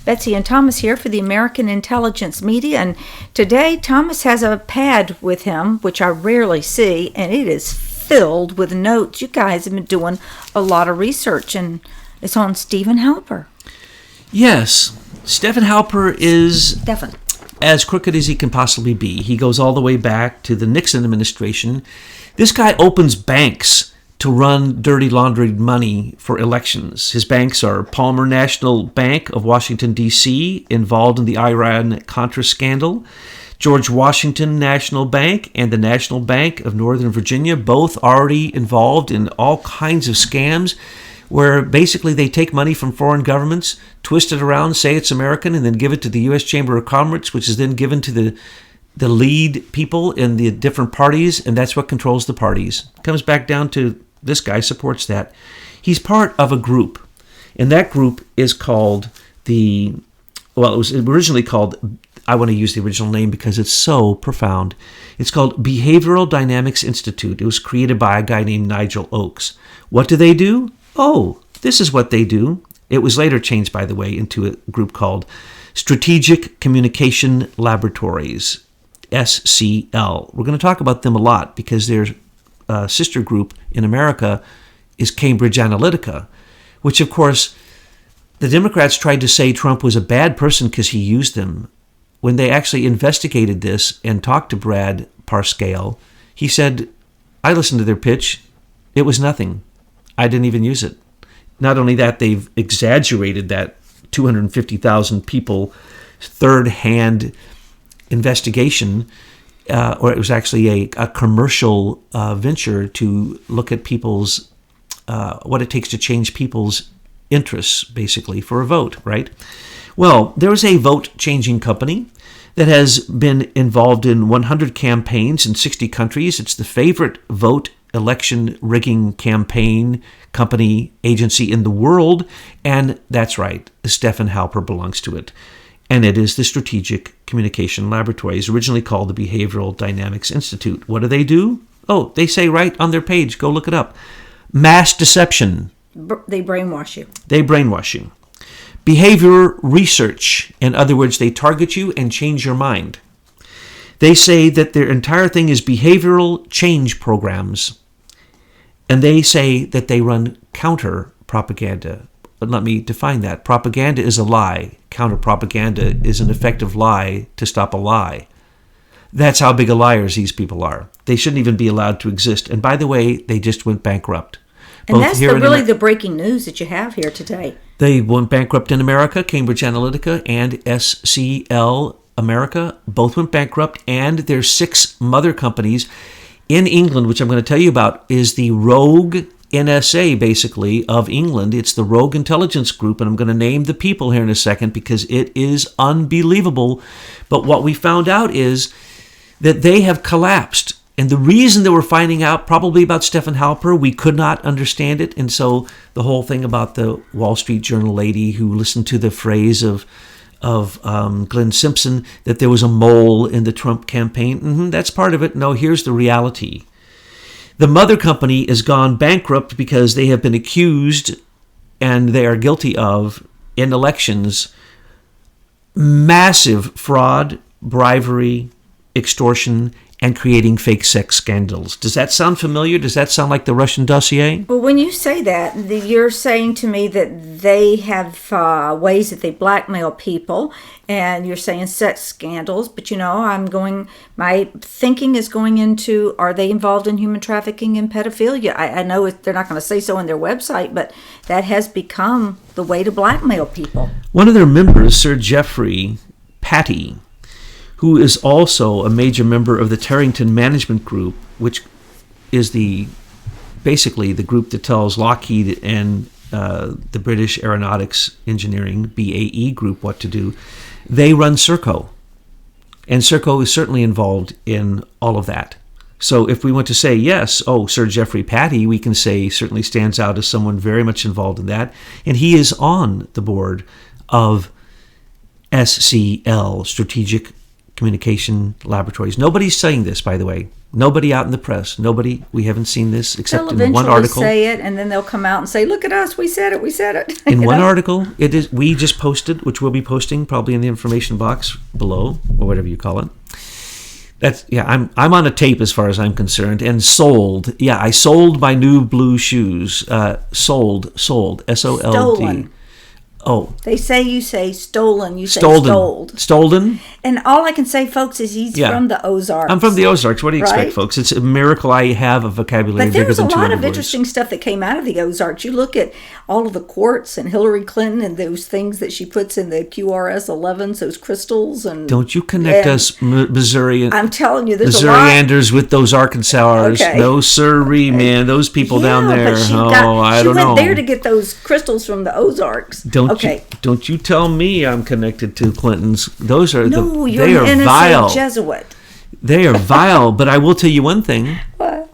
Betsy and Thomas here for the American Intelligence Media, and today Thomas has a pad with him, which I rarely see, and it is filled with notes. You guys have been doing a lot of research, and it's on Stephen Halper. Yes, Stephen Halper is as crooked as he can possibly be. He goes all the way back to the Nixon administration. This guy opens banks to run dirty laundered money for elections. His banks are Palmer National Bank of Washington, D.C., involved in the Iran-Contra scandal, George Washington National Bank and the National Bank of Northern Virginia, both already involved in all kinds of scams where basically they take money from foreign governments, twist it around, say it's American, and then give it to the U.S. Chamber of Commerce, which is then given to the lead people in the different parties, and that's what controls the parties. It comes back down to this guy supports that. He's part of a group, and that group is called it was originally called, I want to use the original name because it's so profound. It's called Behavioral Dynamics Institute. It was created by a guy named Nigel Oakes. What do they do? Oh, this is what they do. It was later changed, by the way, into a group called Strategic Communication Laboratories, SCL. We're going to talk about them a lot because their sister group in America is Cambridge Analytica, which, of course, the Democrats tried to say Trump was a bad person because he used them. When they actually investigated this and talked to Brad Parscale, he said, I listened to their pitch. It was nothing. I didn't even use it. Not only that, they've exaggerated that 250,000 people third-hand investigation, or it was actually a commercial venture to look at people's, what it takes to change people's interests, basically, for a vote, right? Well, there's a vote-changing company that has been involved in 100 campaigns in 60 countries. It's the favorite vote election rigging campaign company agency in the world, and that's right, Stephen Halper belongs to it. And it is the Strategic Communication Laboratories, originally called the Behavioral Dynamics Institute. What do? Oh, they say right on their page, go look it up. Mass deception. They brainwash you. They brainwash you. Behavior research. In other words, they target you and change your mind. They say that their entire thing is behavioral change programs. And they say that they run counter-propaganda. But let me define that. Propaganda is a lie. Counter-propaganda is an effective lie to stop a lie. That's how big of liars these people are. They shouldn't even be allowed to exist. And by the way, they just went bankrupt. And that's really the breaking news that you have here today. They went bankrupt in America. Cambridge Analytica and SCL America both went bankrupt. And there's 6 mother companies in England, which I'm going to tell you about, is the rogue NSA, basically, of England. It's the Rogue Intelligence Group, and I'm going to name the people here in a second because it is unbelievable. But what we found out is that they have collapsed. And the reason that we're finding out probably about Stephen Halper, we could not understand it. And so the whole thing about the Wall Street Journal lady who listened to the phrase of Glenn Simpson, that there was a mole in the Trump campaign. That's part of it. No, here's the reality. The mother company has gone bankrupt because they have been accused, and they are guilty of, in elections, massive fraud, bribery, extortion, and creating fake sex scandals. Does that sound familiar? Does that sound like the Russian dossier? Well, when you say that, you're saying to me that they have ways that they blackmail people, and you're saying sex scandals, but my thinking is going into, are they involved in human trafficking and pedophilia? I know they're not going to say so on their website, but that has become the way to blackmail people. One of their members, Sir Geoffrey Patty, who is also a major member of the Tarrington Management Group, which is basically the group that tells Lockheed and the British Aeronautics Engineering, BAE Group, what to do. They run Serco. And Serco is certainly involved in all of that. So if we want to say, yes, Sir Geoffrey Patty, we can say certainly stands out as someone very much involved in that. And he is on the board of SCL, Strategic Communication Laboratories. Nobody's saying this, by the way. Nobody out in the press. Nobody. We haven't seen this except They'll in one article. say it, and then they'll come out and say, "Look at us, we said it, we said it." In one article, it is. We just posted, which we'll be posting probably in the information box below, or whatever you call it. That's I'm on a tape as far as I'm concerned, and sold. Yeah, I sold my new blue shoes. Sold. SOLD. Stolen. Oh. They say you say stolen. You say stoled. Stolen. And all I can say, folks, is he's from the Ozarks. I'm from the Ozarks. What do you expect, folks? It's a miracle I have a vocabulary bigger than 200 words. But there was a lot of interesting stuff that came out of the Ozarks. You look at all of the quartz and Hillary Clinton and those things that she puts in the QRS 11s, those crystals. And don't you connect us, Missouri? I'm telling you, there's Missourianders with those Arkansasers. Okay. No sirree, man. Those people down there. But I don't know. She went there to get those crystals from the Ozarks. Don't you tell me I'm connected to Clintons. Those are you're they an are innocent vile. Jesuit. They are vile. But I will tell you one thing. What?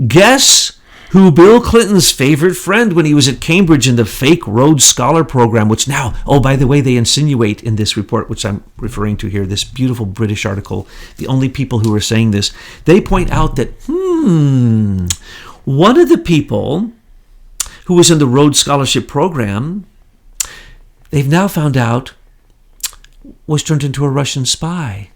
Guess who Bill Clinton's favorite friend when he was at Cambridge in the fake Rhodes Scholar program, which now, by the way, they insinuate in this report, which I'm referring to here, this beautiful British article, the only people who are saying this, they point out that, one of the people who was in the Rhodes Scholarship program, they've now found out was turned into a Russian spy.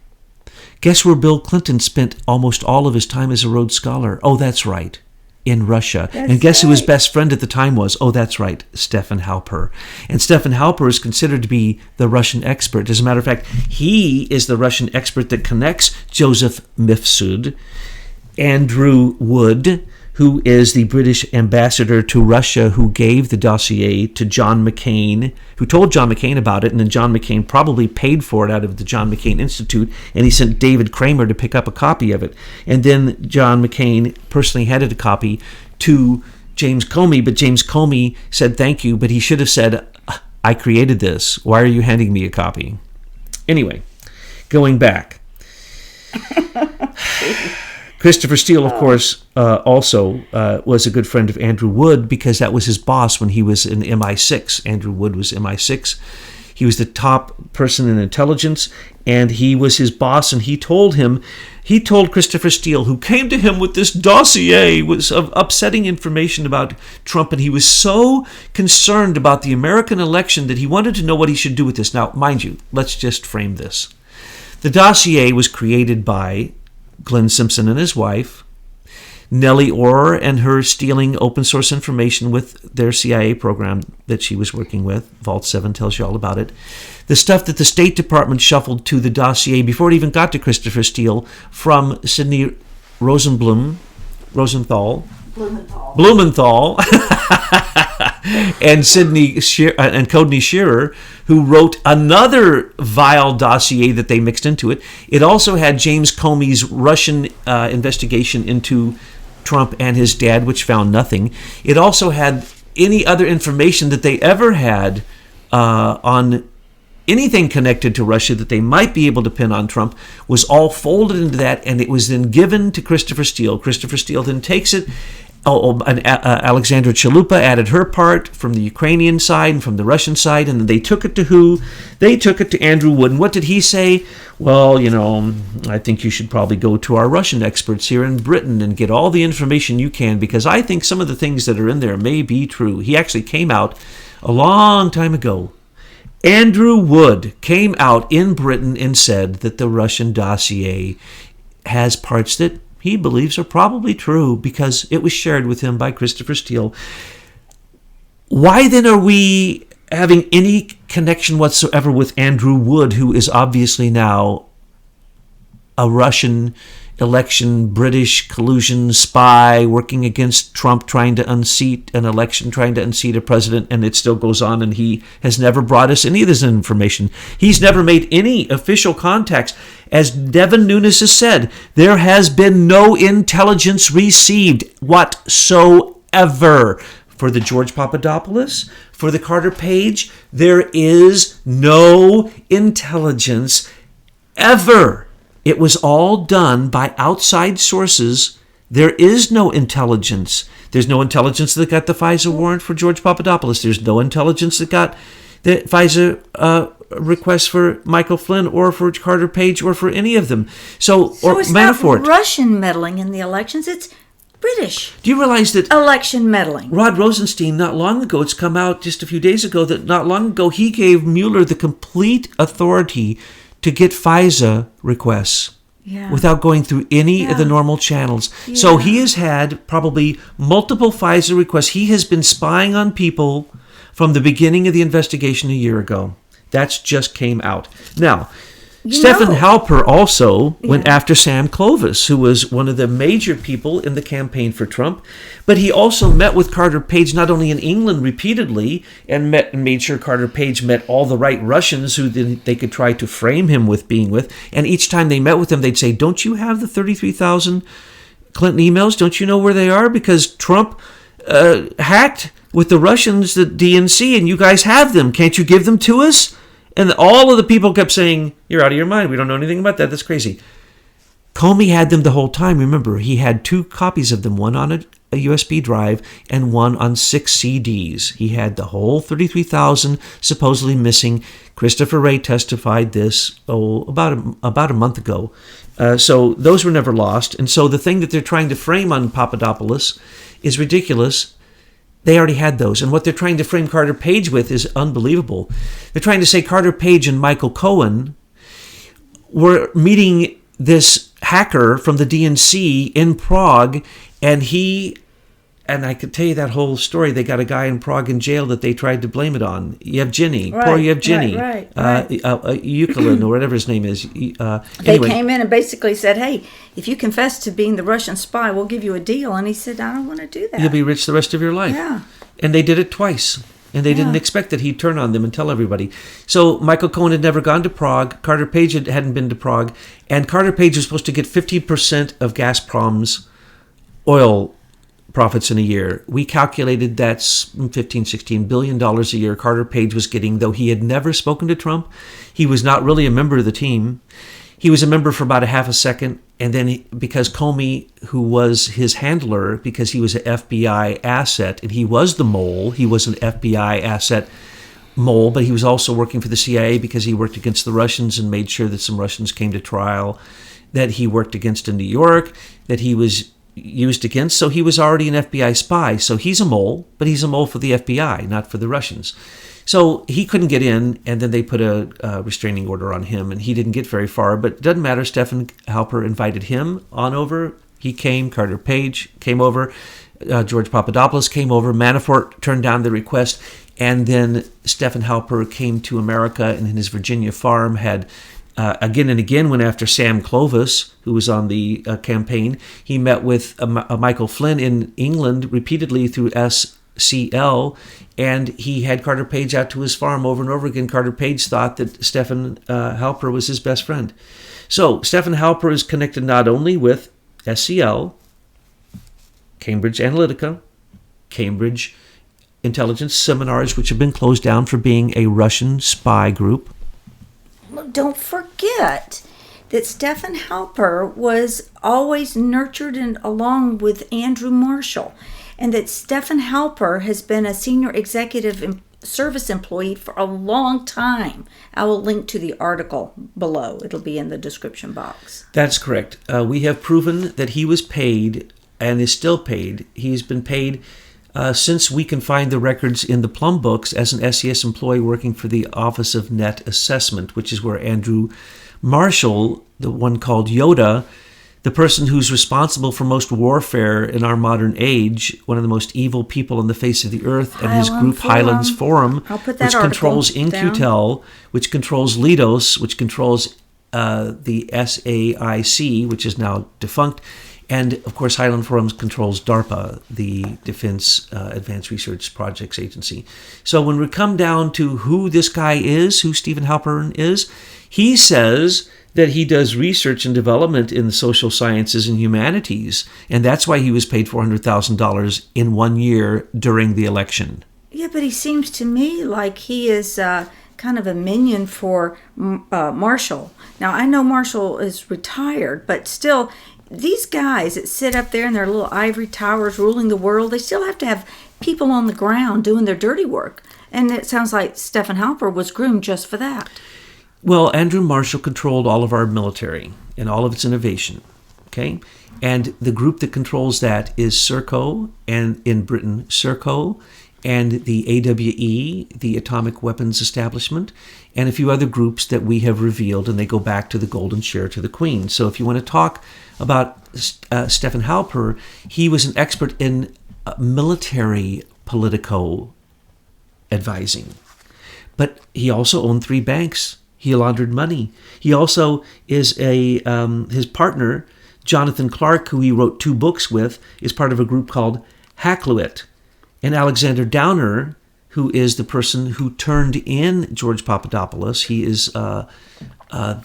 Guess where Bill Clinton spent almost all of his time as a Rhodes Scholar? Oh, that's right, in Russia. And guess who his best friend at the time was? Oh, that's right, Stefan Halper. And Stefan Halper is considered to be the Russian expert. As a matter of fact, he is the Russian expert that connects Joseph Mifsud, Andrew Wood, who is the British ambassador to Russia, who gave the dossier to John McCain, who told John McCain about it, and then John McCain probably paid for it out of the John McCain Institute, and he sent David Kramer to pick up a copy of it. And then John McCain personally handed a copy to James Comey, but James Comey said thank you, but he should have said, I created this. Why are you handing me a copy? Anyway, going back. Christopher Steele, of course, also was a good friend of Andrew Wood because that was his boss when he was in MI6. Andrew Wood was MI6. He was the top person in intelligence, and he was his boss, and he told Christopher Steele, who came to him with this dossier of upsetting information about Trump, and he was so concerned about the American election that he wanted to know what he should do with this. Now, mind you, let's just frame this. The dossier was created by Glenn Simpson and his wife, Nellie Orr and her stealing open source information with their CIA program that she was working with. Vault 7 tells you all about it. The stuff that the State Department shuffled to the dossier before it even got to Christopher Steele from Sidney Rosenthal, and and Courtney Shearer, who wrote another vile dossier that they mixed into it. It also had James Comey's Russian investigation into Trump and his dad, which found nothing. It also had any other information that they ever had on anything connected to Russia that they might be able to pin on Trump was all folded into that, and it was then given to Christopher Steele. Christopher Steele then takes it. Alexandra Chalupa added her part from the Ukrainian side and from the Russian side, and then they took it to who? They took it to Andrew Wood. And what did he say? Well, I think you should probably go to our Russian experts here in Britain and get all the information you can, because I think some of the things that are in there may be true. He actually came out a long time ago. Andrew Wood came out in Britain and said that the Russian dossier has parts that he believes are probably true because it was shared with him by Christopher Steele. Why then are we having any connection whatsoever with Andrew Wood, who is obviously now a Russian election, British collusion spy working against Trump, trying to unseat an election, trying to unseat a president, and it still goes on, and he has never brought us any of this information. He's never made any official contacts. As Devin Nunes has said, there has been no intelligence received whatsoever. For the George Papadopoulos, for the Carter Page, there is no intelligence ever. It was all done by outside sources. There is no intelligence. There's no intelligence that got the FISA warrant for George Papadopoulos. There's no intelligence that got the FISA requests for Michael Flynn or for Carter Page or for any of them. So or it's Manafort. Not Russian meddling in the elections. It's British. Do you realize that election meddling? Rod Rosenstein, not long ago, it's come out just a few days ago, that not long ago he gave Mueller the complete authority to get FISA requests. Yeah. Without going through any of the normal channels. Yeah. So he has had probably multiple FISA requests. He has been spying on people from the beginning of the investigation a year ago. That's just came out. Now, Stephen Halper also went after Sam Clovis, who was one of the major people in the campaign for Trump. But he also met with Carter Page, not only in England repeatedly, and made sure Carter Page met all the right Russians who they could try to frame him with being with. And each time they met with him, they'd say, don't you have the 33,000 Clinton emails? Don't you know where they are? Because Trump hacked with the Russians, the DNC, and you guys have them. Can't you give them to us? And all of the people kept saying, you're out of your mind. We don't know anything about that. That's crazy. Comey had them the whole time. Remember, he had 2 copies of them, one on a USB drive and one on 6 CDs. He had the whole 33,000 supposedly missing. Christopher Wray testified this about a month ago. So those were never lost. And so the thing that they're trying to frame on Papadopoulos is ridiculous. They already had those. And what they're trying to frame Carter Page with is unbelievable. They're trying to say Carter Page and Michael Cohen were meeting this hacker from the DNC in Prague, and I could tell you that whole story. They got a guy in Prague in jail that they tried to blame it on. Yevgeny, poor Yevgeny, Ukulin, or whatever his name is. They came in and basically said, hey, if you confess to being the Russian spy, we'll give you a deal. And he said, I don't want to do that. You'll be rich the rest of your life. Yeah. And they did it twice. And they didn't expect that he'd turn on them and tell everybody. So Michael Cohen had never gone to Prague. Carter Page hadn't been to Prague. And Carter Page was supposed to get 50% of Gazprom's oil profits in a year. We calculated that's $15-16 billion a year Carter Page was getting, though he had never spoken to Trump. He was not really a member of the team. He was a member for about a half a second, and then because Comey, who was his handler, because he was an FBI asset, and he was the mole, he was an FBI asset mole, but he was also working for the CIA because he worked against the Russians and made sure that some Russians came to trial, that he worked against in New York, that he was used against. So he was already an FBI spy. So he's a mole, but he's a mole for the FBI, not for the Russians. So he couldn't get in, and then they put a restraining order on him, and he didn't get very far. But it doesn't matter. Stephen Halper invited him on over. He came. Carter Page came over. George Papadopoulos came over. Manafort turned down the request. And then Stephen Halper came to America, and in his Virginia farm had again and again went after Sam Clovis, who was on the campaign. He met with Michael Flynn in England repeatedly through SCL, and he had Carter Page out to his farm over and over again. Carter Page thought that Stephen Halper was his best friend. So Stephen Halper is connected not only with SCL, Cambridge Analytica, Cambridge Intelligence Seminars, which have been closed down for being a Russian spy group. Don't forget that Stephen Halper was always nurtured along with Andrew Marshall, and that Stephen Halper has been a senior executive service employee for a long time. I will link to the article below. It'll be in the description box. That's correct. We have proven that he was paid and is still paid. He's been paid since we can find the records in the Plum books as an SES employee working for the Office of Net Assessment, which is where Andrew Marshall, the one called Yoda, the person who's responsible for most warfare in our modern age, one of the most evil people on the face of the earth, and his group Highlands Forum, which controls In-Q-Tel, which controls Lidos, which controls the SAIC, which is now defunct, and, of course, Highland Forums controls DARPA, the Defense Advanced Research Projects Agency. So when we come down to who this guy is, who Stephen Halpern is, he says that he does research and development in the social sciences and humanities, and that's why he was paid $400,000 in 1 year during the election. Yeah, but he seems to me like he is kind of a minion for Marshall. Now, I know Marshall is retired, but still, these guys that sit up there in their little ivory towers ruling the world, they still have to have people on the ground doing their dirty work. And it sounds like Stephen Halper was groomed just for that. Well, Andrew Marshall controlled all of our military and all of its innovation, okay? And the group that controls that is Serco, and in Britain, Serco, and the AWE, the Atomic Weapons Establishment, and a few other groups that we have revealed, and they go back to the golden share to the Queen. So if you want to talk about Stephen Halper, he was an expert in military politico advising. But he also owned 3 banks. He laundered money. He also is his partner, Jonathan Clark, who he wrote 2 books with, is part of a group called Hackluit. And Alexander Downer, who is the person who turned in George Papadopoulos, he is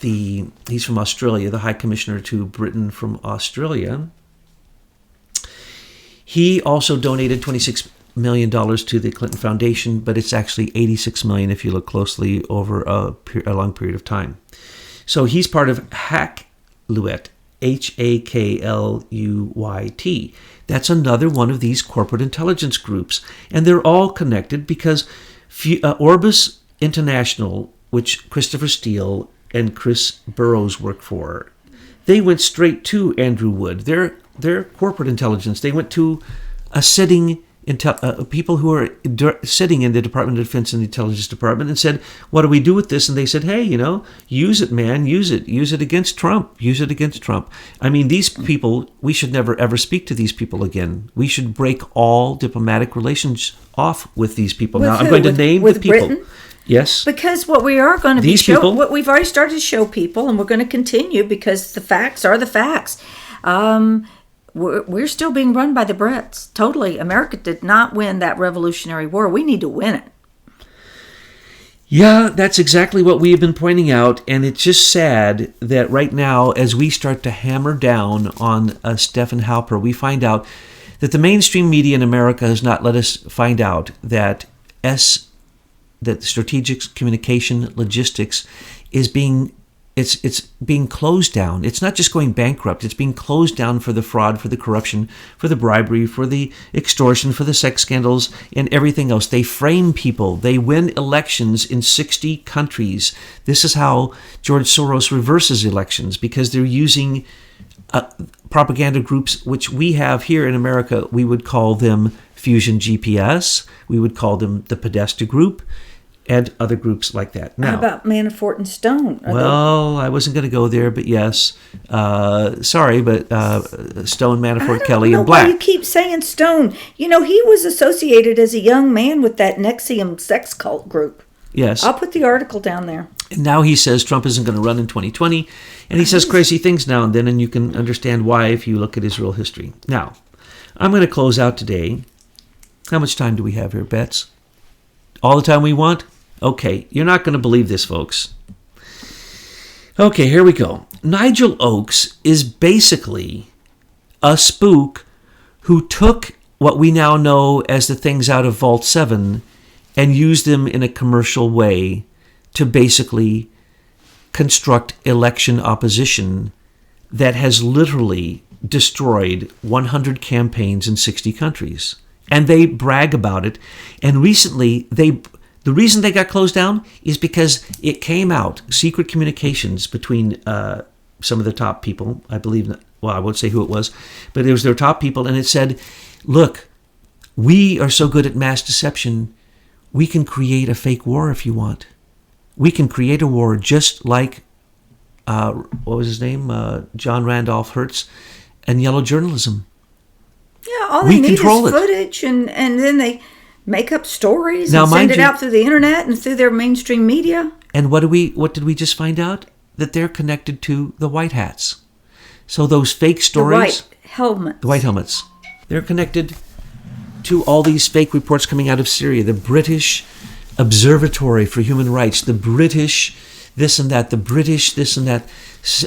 he's from Australia, the High Commissioner to Britain from Australia. He also donated $26 million to the Clinton Foundation, but it's actually $86 million if you look closely over a long period of time. So he's part of Hackluit, Hakluyt. That's another one of these corporate intelligence groups. And they're all connected because Orbis International, which Christopher Steele and Chris Burrows work for, they went straight to Andrew Wood. They're corporate intelligence. They went to a sitting people who are sitting in the Department of Defense and the Intelligence Department and said, what do we do with this? And they said, hey, use it, man, use it. Use it against Trump. Use it against Trump. I mean, these people, we should never, ever speak to these people again. We should break all diplomatic relations off with these people. With now, who? I'm going to name with the people. Britain? Yes. Because what we are going to these people, what we've already started to show people, and we're going to continue because the facts are the facts. We're still being run by the Brits. Totally. America did not win that Revolutionary War. We need to win it. Yeah, that's exactly what we have been pointing out. And it's just sad that right now, as we start to hammer down on Stephen Halper, we find out that the mainstream media in America has not let us find out that strategic communication logistics is being It's being closed down. It's not just going bankrupt. It's being closed down for the fraud, for the corruption, for the bribery, for the extortion, for the sex scandals, and everything else. They frame people. They win elections in 60 countries. This is how George Soros reverses elections, because they're using propaganda groups, which we have here in America. We would call them Fusion GPS. We would call them the Podesta Group, and other groups like that. Now, how about Manafort and Stone? I wasn't going to go there, but yes. Sorry, but Stone, Manafort, Kelly, and Black. Why you keep saying Stone? He was associated as a young man with that Nexium sex cult group. Yes. I'll put the article down there. And now he says Trump isn't going to run in 2020, and he says crazy things now and then, and you can understand why if you look at his real history. Now, I'm going to close out today. How much time do we have here, Bets? All the time we want? Okay, you're not going to believe this, folks. Okay, here we go. Nigel Oakes is basically a spook who took what we now know as the things out of Vault 7 and used them in a commercial way to basically construct election opposition that has literally destroyed 100 campaigns in 60 countries. And they brag about it. And recently, the reason they got closed down is because it came out, secret communications between some of the top people, I believe, well, I won't say who it was, but it was their top people, and it said, look, we are so good at mass deception, we can create a fake war if you want. We can create a war just like, what was his name? John Randolph Hearst and Yellow Journalism. Yeah, all they need is footage, and then they make up stories and send it out through the internet and through their mainstream media. And what did we just find out? That they're connected to the White Hats. So those fake stories... The white helmets. They're connected to all these fake reports coming out of Syria. The British Observatory for Human Rights. The British this and that. The British this and that.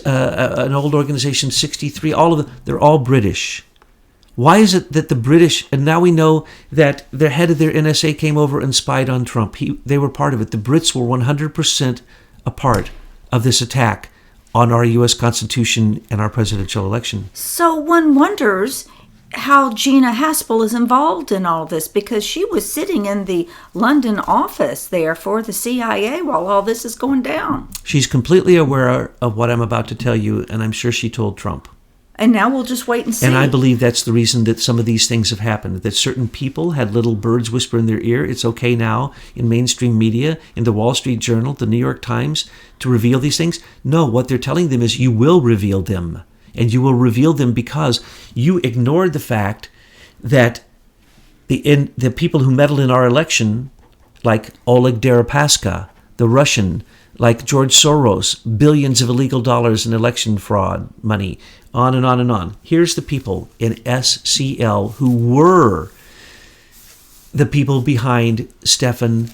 An old organization, 63. All of them. They're all British. Why is it that the British, and now we know that the head of their NSA came over and spied on Trump. They were part of it. The Brits were 100% a part of this attack on our U.S. Constitution and our presidential election. So one wonders how Gina Haspel is involved in all this, because she was sitting in the London office there for the CIA while all this is going down. She's completely aware of what I'm about to tell you, and I'm sure she told Trump. And now we'll just wait and see. And I believe that's the reason that some of these things have happened, that certain people had little birds whisper in their ear. It's okay now in mainstream media, in the Wall Street Journal, the New York Times, to reveal these things. No, what they're telling them is you will reveal them. And you will reveal them because you ignored the fact that the people who meddled in our election, like Oleg Deripaska, the Russian, like George Soros, billions of illegal dollars in election fraud money, on and on and on. Here's the people in SCL who were the people behind Stephen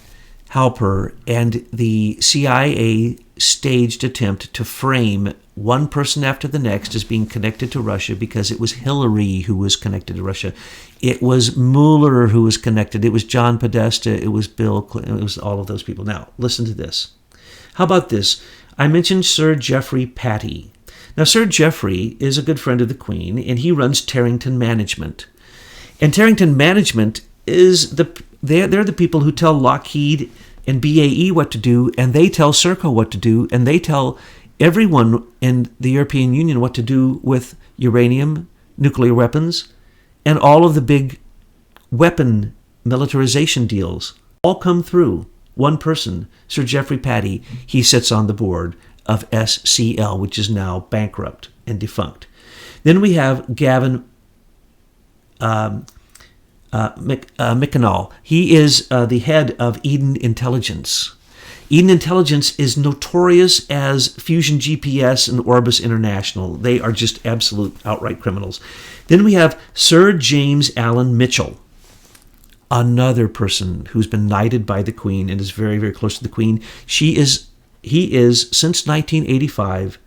Halper and the CIA staged attempt to frame one person after the next as being connected to Russia, because it was Hillary who was connected to Russia. It was Mueller who was connected. It was John Podesta. It was Bill Clinton. It was all of those people. Now, listen to this. How about this? I mentioned Sir Geoffrey Patty. Now, Sir Geoffrey is a good friend of the Queen, and he runs Tarrington Management. And Tarrington Management is they're the people who tell Lockheed and BAE what to do, and they tell Serco what to do, and they tell everyone in the European Union what to do with uranium, nuclear weapons, and all of the big weapon militarization deals all come through one person, Sir Geoffrey Patty. He sits on the board of SCL, which is now bankrupt and defunct. Then we have Gavin McConnell. He is the head of Eden Intelligence. Eden Intelligence is notorious as Fusion GPS and Orbis International. They are just absolute outright criminals. Then we have Sir James Allen Mitchell, another person who's been knighted by the Queen and is very, very close to the Queen. He is, since 1985,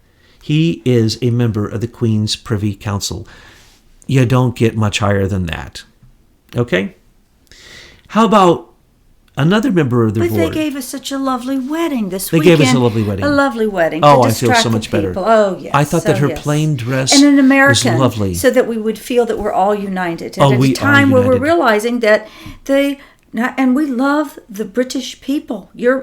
he is a member of the Queen's Privy Council. You don't get much higher than that. Okay? How about another member of the board? But they gave us such a lovely wedding this weekend. They gave us a lovely wedding. A lovely wedding. Oh, to I feel so much better. Oh, yes. I thought that her plain dress and an American, was lovely. so that we would feel that we're all united. Oh, at we a time are where we're united. realizing that and we love the British people. You're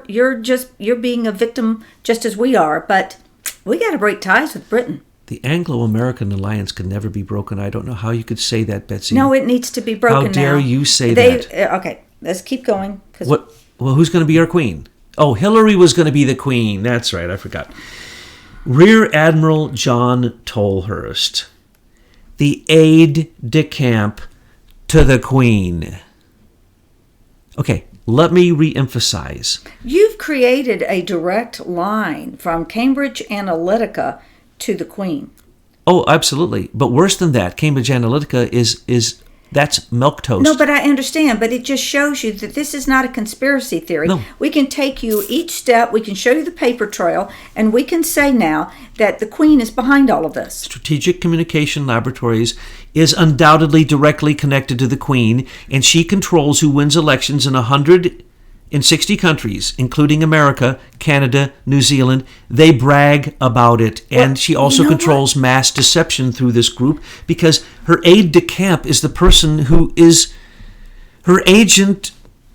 being a victim just as we are, but we got to break ties with Britain. The Anglo-American alliance could never be broken. I don't know how you could say that, Betsy. No, it needs to be broken now. How dare you say that? Okay, let's keep going. What? Well, who's going to be our queen? Oh, Hillary was going to be the queen. That's right, I forgot. Rear Admiral John Tolhurst, the aide-de-camp to the Queen. Okay, let me re-emphasize. You've created a direct line from Cambridge Analytica to the Queen. Oh, absolutely. But worse than that, Cambridge Analytica is that's milquetoast. No, but I understand. But it just shows you that this is not a conspiracy theory. No. We can take you each step. We can show you the paper trail. And we can say now that the Queen is behind all of this. Strategic Communication Laboratories is undoubtedly directly connected to the Queen, and she controls who wins elections in 160 countries, including America, Canada, New Zealand. They brag about it. And she also controls mass deception through this group, because her aide-de-camp is the person who is her agent,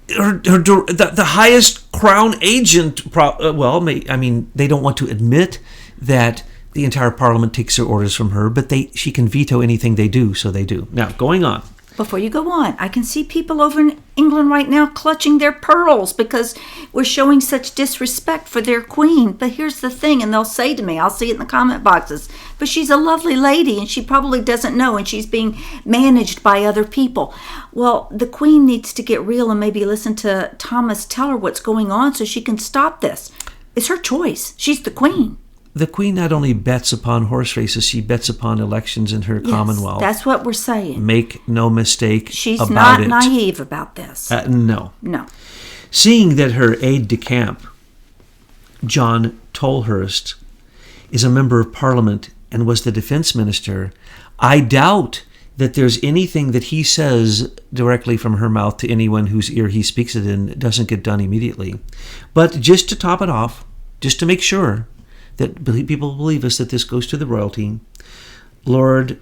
the highest crown agent. They don't want to admit that the entire parliament takes their orders from her, but she can veto anything they do, so they do. Now, going on. Before you go on, I can see people over in England right now clutching their pearls because we're showing such disrespect for their queen. But here's the thing, and they'll say to me, I'll see it in the comment boxes, but she's a lovely lady and she probably doesn't know, and she's being managed by other people. Well, the queen needs to get real and maybe listen to Thomas tell her what's going on so she can stop this. It's her choice. She's the queen. The Queen not only bets upon horse races, she bets upon elections in her Commonwealth. That's what we're saying. Make no mistake about it. She's not naive about this. No. No. Seeing that her aide-de-camp, John Tolhurst, is a member of Parliament and was the defense minister, I doubt that there's anything that he says directly from her mouth to anyone whose ear he speaks it in doesn't get done immediately. But just to top it off, just to make sure that people believe us that this goes to the royalty, Lord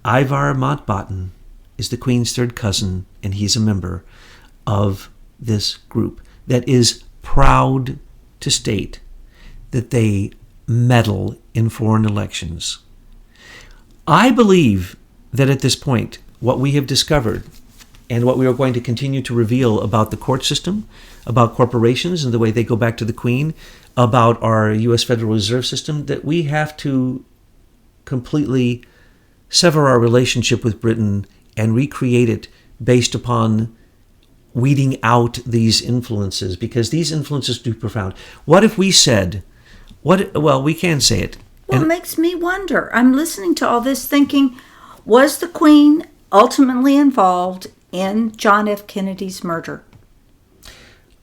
Ivar Mountbatten is the Queen's third cousin, and he's a member of this group that is proud to state that they meddle in foreign elections. I believe that at this point, what we have discovered and what we are going to continue to reveal about the court system, about corporations and the way they go back to the Queen, about our U.S. Federal Reserve System, that we have to completely sever our relationship with Britain and recreate it based upon weeding out these influences, because these influences do profound. What if we said, well, we can say it. Well, it makes me wonder. I'm listening to all this thinking, was the Queen ultimately involved in John F. Kennedy's murder?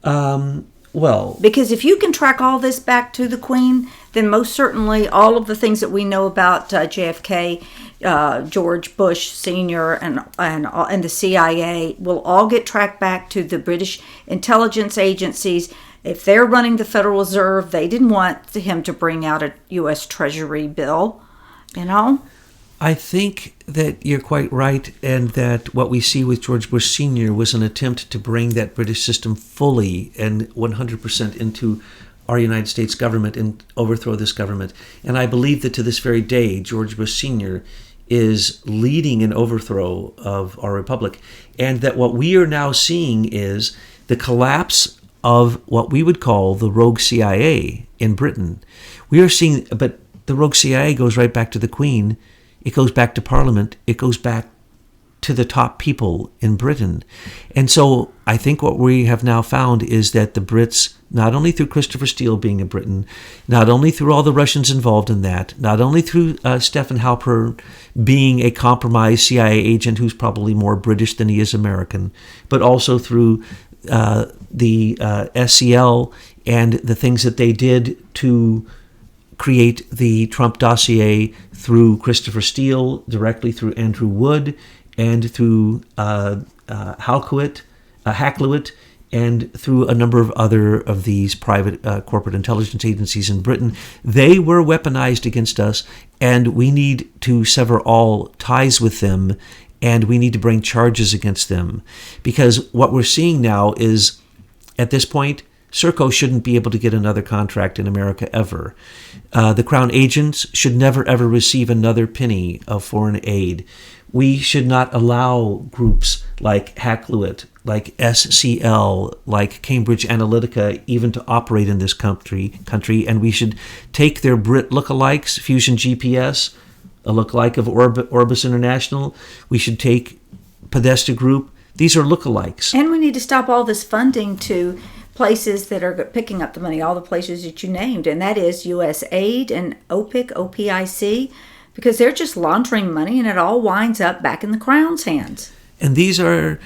Well, because if you can track all this back to the Queen, then most certainly all of the things that we know about JFK, George Bush Sr., and the CIA will all get tracked back to the British intelligence agencies. If they're running the Federal Reserve, they didn't want him to bring out a U.S. Treasury bill, you know? I think that you're quite right, and that what we see with George Bush Sr. was an attempt to bring that British system fully and 100% into our United States government and overthrow this government. And I believe that to this very day, George Bush Sr. is leading an overthrow of our republic, and that what we are now seeing is the collapse of what we would call the rogue CIA in Britain. We are seeing, but the rogue CIA goes right back to the Queen. It goes back to Parliament. It goes back to the top people in Britain. And so I think what we have now found is that the Brits, not only through Christopher Steele being in Britain, not only through all the Russians involved in that, not only through Stephen Halper being a compromised CIA agent who's probably more British than he is American, but also through the SCL and the things that they did to create the Trump dossier through Christopher Steele, directly through Andrew Wood, and through Hakluyt, and through a number of other of these private corporate intelligence agencies in Britain. They were weaponized against us, and we need to sever all ties with them, and we need to bring charges against them. Because what we're seeing now is, at this point, Serco shouldn't be able to get another contract in America ever. The Crown agents should never, ever receive another penny of foreign aid. We should not allow groups like Hakluyt, like SCL, like Cambridge Analytica even to operate in this country, and we should take their Brit lookalikes, Fusion GPS, a lookalike of Orbis International. We should take Podesta Group. These are lookalikes. And we need to stop all this funding to places that are picking up the money, all the places that you named, and that is U.S. Aid and OPIC, because they're just laundering money, and it all winds up back in the Crown's hands. And these are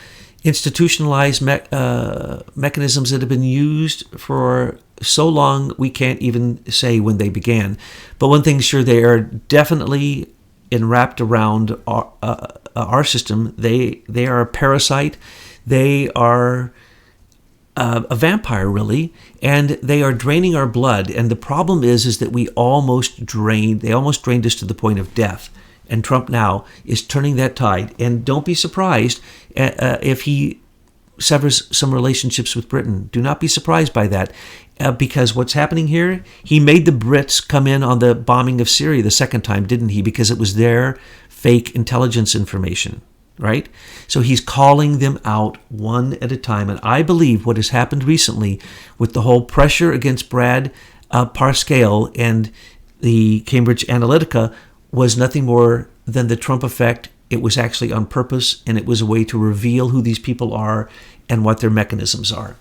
institutionalized mechanisms that have been used for so long we can't even say when they began. But one thing's sure, they are definitely enwrapped around our system. They are a parasite. They are a vampire, really, and they are draining our blood. And the problem is that they almost drained us to the point of death. And Trump now is turning that tide. And don't be surprised if he severs some relationships with Britain. Do not be surprised by that, because what's happening here, he made the Brits come in on the bombing of Syria the second time, didn't he? Because it was their fake intelligence information. Right? So he's calling them out one at a time. And I believe what has happened recently with the whole pressure against Brad Parscale and the Cambridge Analytica was nothing more than the Trump effect. It was actually on purpose, and it was a way to reveal who these people are and what their mechanisms are.